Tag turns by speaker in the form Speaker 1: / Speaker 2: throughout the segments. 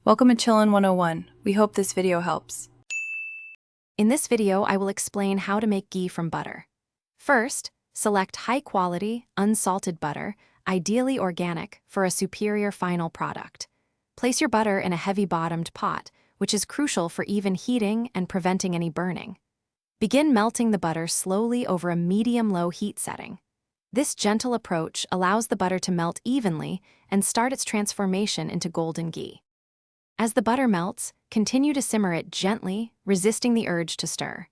Speaker 1: Welcome to Chillin' 101. We hope this video helps.
Speaker 2: In this video, I will explain how to make ghee from butter. First, select high-quality, unsalted butter, ideally organic, for a superior final product. Place your butter in a heavy-bottomed pot, which is crucial for even heating and preventing any burning. Begin melting the butter slowly over a medium-low heat setting. This gentle approach allows the butter to melt evenly and start its transformation into golden ghee. As the butter melts, continue to simmer it gently, resisting the urge to stir.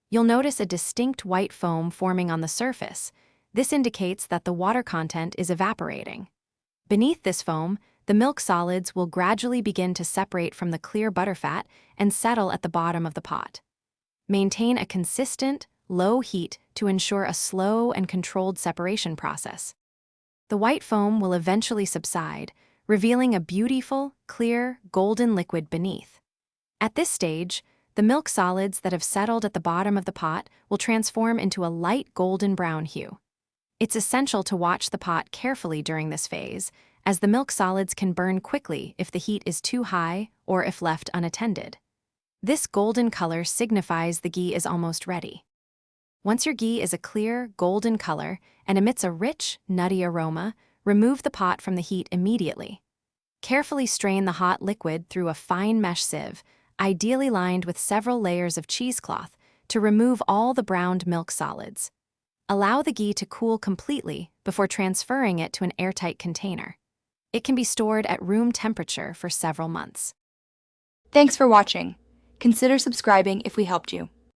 Speaker 2: You'll notice a distinct white foam forming on the surface. This indicates that the water content is evaporating. Beneath this foam, the milk solids will gradually begin to separate from the clear butterfat and settle at the bottom of the pot. Maintain a consistent, low heat to ensure a slow and controlled separation process. The white foam will eventually subside, revealing a beautiful, clear, golden liquid beneath. At this stage, the milk solids that have settled at the bottom of the pot will transform into a light golden brown hue. It's essential to watch the pot carefully during this phase, as the milk solids can burn quickly if the heat is too high or if left unattended. This golden color signifies the ghee is almost ready. Once your ghee is a clear, golden color and emits a rich, nutty aroma, remove the pot from the heat immediately. Carefully strain the hot liquid through a fine mesh sieve, ideally lined with several layers of cheesecloth, to remove all the browned milk solids. Allow the ghee to cool completely before transferring it to an airtight container. It can be stored at room temperature for several months.
Speaker 3: Thanks for watching. Consider subscribing if we helped you.